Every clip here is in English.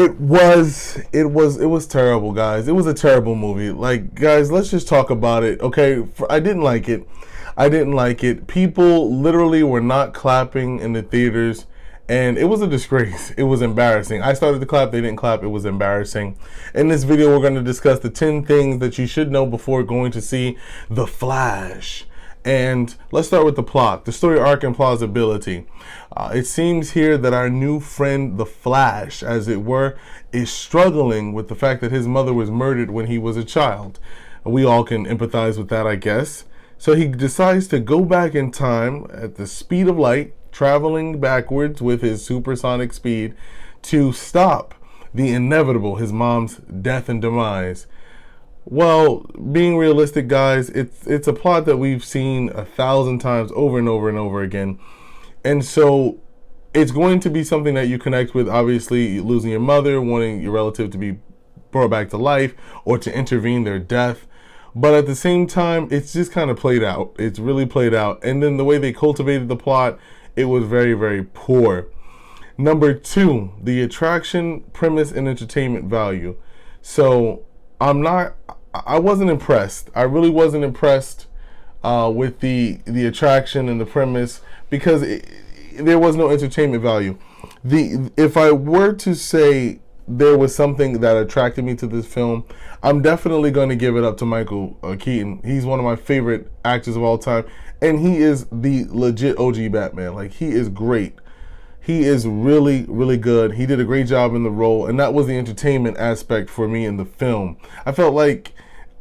It was terrible, guys. It was a terrible movie. Like, guys, let's just talk about it. Okay, I didn't like it. I didn't like it. People literally were not clapping in the theaters, and it was a disgrace. It was embarrassing. I started to clap, they didn't clap. It was embarrassing. In this video, we're going to discuss the 10 things that you should know before going to see The Flash. And let's start with the plot, the story arc, and plausibility. It seems here that our new friend, the Flash, as it were, is struggling with the fact that his mother was murdered when he was a child. We all can empathize with that, I guess. So he decides to go back in time at the speed of light, traveling backwards with his supersonic speed to stop the inevitable, his mom's death and demise. Well, being realistic, guys, it's a plot that we've seen 1,000 times over and over and over again. And so it's going to be something that you connect with, obviously, losing your mother, wanting your relative to be brought back to life or to intervene their death. But at the same time, it's just kind of played out. It's really played out. And then the way they cultivated the plot, it was very, very poor. Number 2, the attraction, premise, and entertainment value. So I wasn't impressed. I really wasn't impressed with the attraction and the premise because there was no entertainment value. If I were to say there was something that attracted me to this film, I'm definitely going to give it up to Michael Keaton. He's one of my favorite actors of all time, and he is the legit OG Batman. Like, he is great. He is really, really good. He did a great job in the role, and that was the entertainment aspect for me in the film. I felt like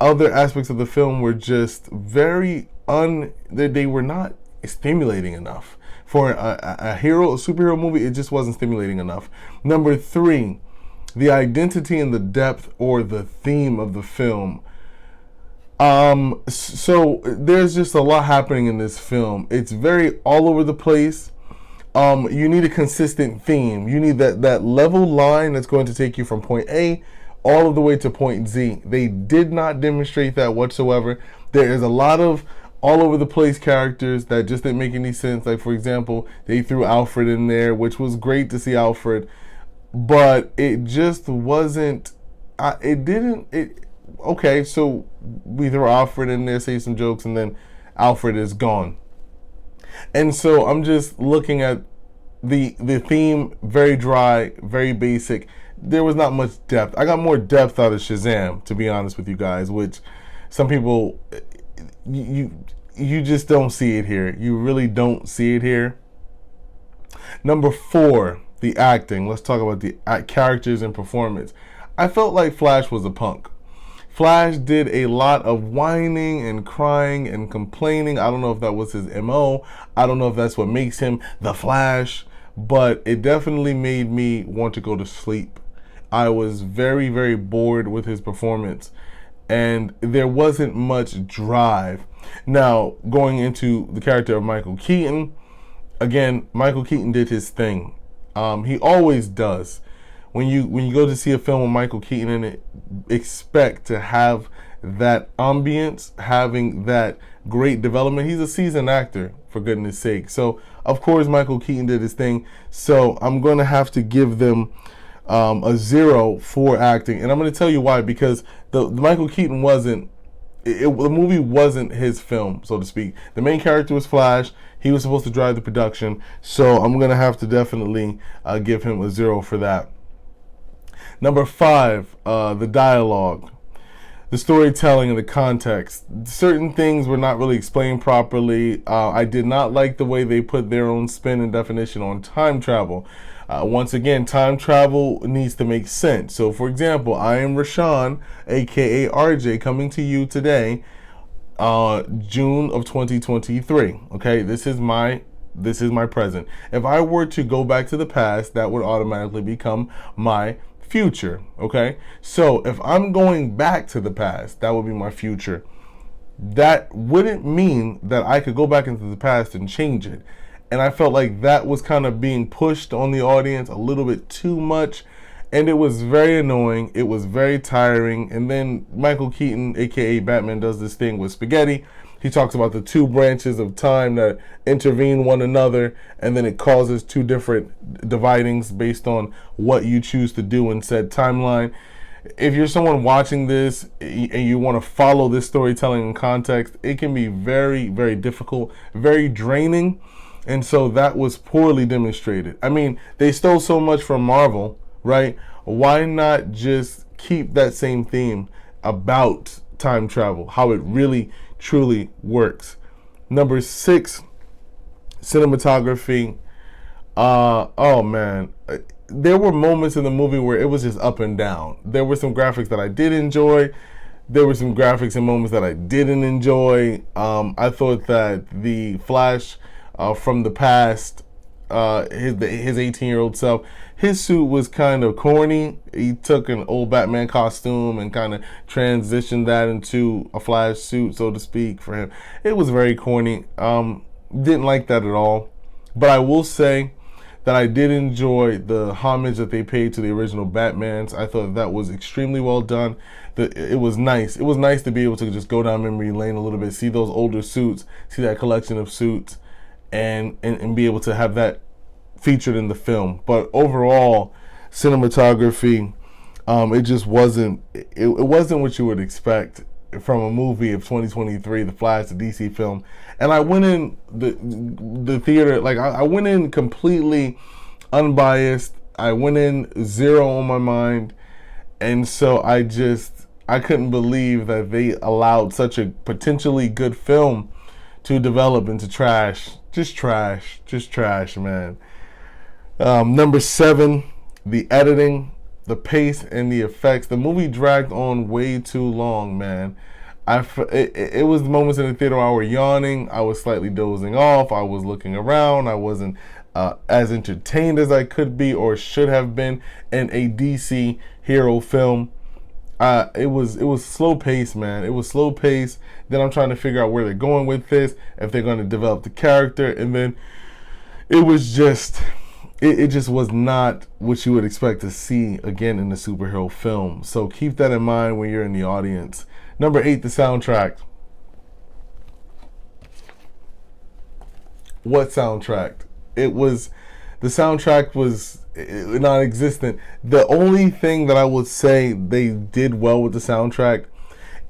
other aspects of the film were just very they were not stimulating enough. For a superhero movie, it just wasn't stimulating enough. Number 3, the identity and the depth or the theme of the film. So there's just a lot happening in this film. It's very all over the place. You need a consistent theme. You need that level line that's going to take you from point A all of the way to point Z. They did not demonstrate that whatsoever. There is a lot of all over the place characters that just didn't make any sense. Like, for example, they threw Alfred in there, which was great to see Alfred, but it just wasn't. Okay, so we throw Alfred in there, say some jokes, and then Alfred is gone. And so I'm just looking at the theme, very dry, very basic. There was not much depth. I got more depth out of Shazam, to be honest with you guys, which some people, you just don't see it here. You really don't see it here. Number 4, the acting. Let's talk about the characters and performance. I felt like Flash was a punk. Flash did a lot of whining and crying and complaining. I don't know if that was his MO. I don't know if that's what makes him the Flash, but it definitely made me want to go to sleep. I was very, very bored with his performance, and there wasn't much drive. Now, going into the character of Michael Keaton, again, Michael Keaton did his thing. He always does. When you go to see a film with Michael Keaton in it, expect to have that ambience, having that great development. He's a seasoned actor, for goodness sake. So, of course, Michael Keaton did his thing. So, I'm going to have to give them a 0 for acting. And I'm going to tell you why. Because the Michael Keaton wasn't, the movie wasn't his film, so to speak. The main character was Flash. He was supposed to drive the production. So, I'm going to have to definitely give him a 0 for that. Number 5, the dialogue, the storytelling, and the context. Certain things were not really explained properly. I did not like the way they put their own spin and definition on time travel. Once again, time travel needs to make sense. So, for example, I am Rashawn, aka RJ, coming to you today, June of 2023. Okay, this is my present. If I were to go back to the past, that would automatically become my future. Okay, so if I'm going back to the past, that would be my future. That wouldn't mean that I could go back into the past and change it. And I felt like that was kind of being pushed on the audience a little bit too much, and it was very annoying. It was very tiring. And then Michael Keaton, aka Batman, does this thing with spaghetti, He talks about the two branches of time that intervene one another, and then it causes two different dividings based on what you choose to do in said timeline. If you're someone watching this and you want to follow this storytelling in context, it can be very, very difficult, very draining. And so that was poorly demonstrated. I mean, they stole so much from Marvel, right? Why not just keep that same theme about time travel, how it really truly works? Number 6, cinematography. Oh man, there were moments in the movie where it was just up and down. There were some graphics that I did enjoy. There were some graphics and moments that I didn't enjoy. I thought that the Flash from the past, his 18-year-old self, his suit was kind of corny. He took an old Batman costume and kind of transitioned that into a Flash suit, so to speak, for him. It was very corny. Didn't like that at all. But I will say that I did enjoy the homage that they paid to the original Batmans. I thought that was extremely well done. It was nice. It was nice to be able to just go down memory lane a little bit, see those older suits, see that collection of suits, and be able to have that featured in the film. But overall, cinematography, it just wasn't. It wasn't what you would expect from a movie of 2023, The Flash, the DC film. And I went in the theater, like I went in completely unbiased. I went in zero on my mind, and so I couldn't believe that they allowed such a potentially good film to develop into trash. Just trash, man. Number 7, the editing, the pace, and the effects. The movie dragged on way too long, man. It was moments in the theater where I was yawning. I was slightly dozing off. I was looking around. I wasn't as entertained as I could be or should have been in a DC hero film. It was slow pace, man. It was slow pace. Then I'm trying to figure out where they're going with this, if they're going to develop the character, and then it was just. It just was not what you would expect to see again in a superhero film. So keep that in mind when you're in the audience. Number 8, the soundtrack. What soundtrack? The soundtrack was non-existent. The only thing that I would say they did well with the soundtrack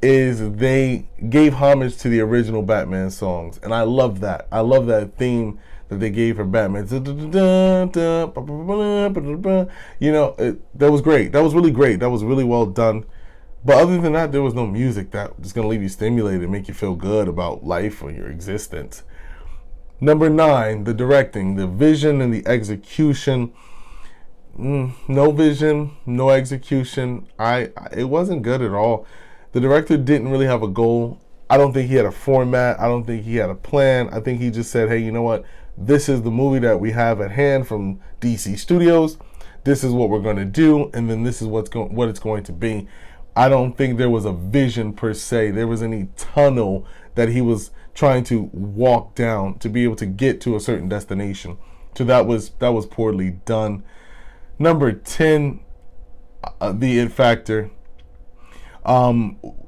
is they gave homage to the original Batman songs. And I love that. I love that theme that they gave for Batman. You know, that was great. That was really great. That was really well done. But other than that, there was no music that was going to leave you stimulated and make you feel good about life or your existence. Number 9, the directing, the vision and the execution. No vision, no execution. It wasn't good at all. The director didn't really have a goal. I don't think he had a format. I don't think he had a plan. I think he just said, hey, you know what? This is the movie that we have at hand from DC Studios. This is what we're going to do, and then this is what it's going to be. I don't think there was a vision per se. There was any tunnel that he was trying to walk down to be able to get to a certain destination. So that was poorly done. Number 10, the it factor.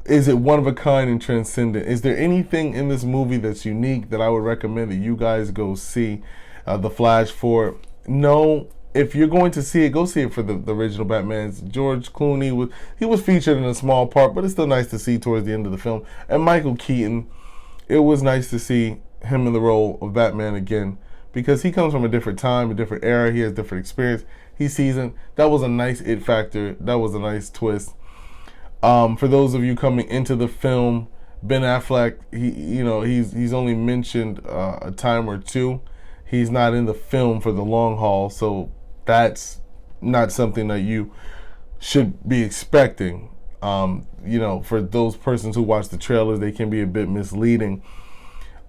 Is it one of a kind and transcendent? Is there anything in this movie that's unique that I would recommend that you guys go see The Flash for? No. If you're going to see it, go see it for the original Batman's. George Clooney was featured in a small part, but it's still nice to see towards the end of the film. And Michael Keaton, it was nice to see him in the role of Batman again, because he comes from a different time, a different era. He has different experience. He's seasoned. That was a nice it factor. That was a nice twist. For those of you coming into the film, Ben Affleck, he's only mentioned a time or two. He's not in the film for the long haul, so that's not something that you should be expecting. For those persons who watch the trailers, they can be a bit misleading.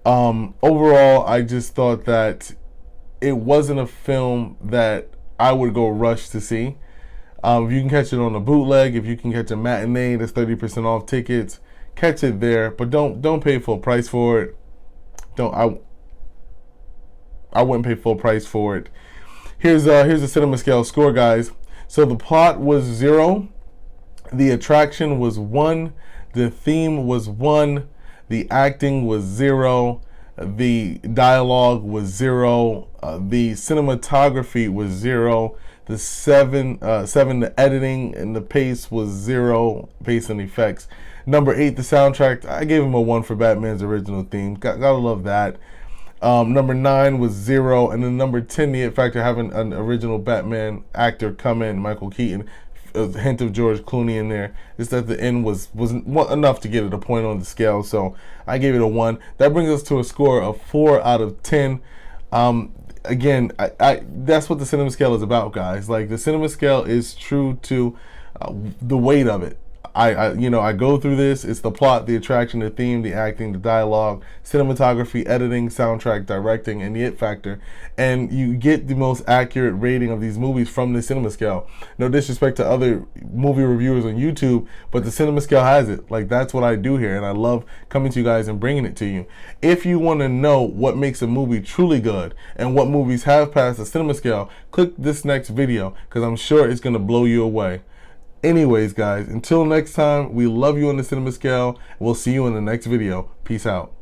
Overall, I just thought that it wasn't a film that I would go rush to see. If you can catch it on a bootleg, if you can catch a matinee that's 30% off tickets, catch it there. But don't pay full price for it. I wouldn't pay full price for it. Here's a cinema scale score, guys. So the plot was 0, the attraction was 1, the theme was 1, The acting was 0. The dialogue was 0. The cinematography was 0. The 7, the editing and the pace was 0. Pace and effects. Number 8, the soundtrack. I gave him a 1 for Batman's original theme. Gotta love that. Number 9 was 0, and then number 10, the it factor, having an original Batman actor come in, Michael Keaton. A hint of George Clooney in there. Just that the end wasn't enough to get it a point on the scale, so I gave it a 1. That brings us to a score of 4 out of 10. Again, I that's what the cinema scale is about, guys. Like, the cinema scale is true to the weight of it. I go through this. It's the plot, the attraction, the theme, the acting, the dialogue, cinematography, editing, soundtrack, directing, and the it factor. And you get the most accurate rating of these movies from the cinema scale. No disrespect to other movie reviewers on YouTube, but the cinema scale has it. Like, that's what I do here, and I love coming to you guys and bringing it to you. If you want to know what makes a movie truly good and what movies have passed the cinema scale, click this next video, because I'm sure it's going to blow you away. Anyways, guys, until next time, we love you on the cinema scale. We'll see you in the next video. Peace out.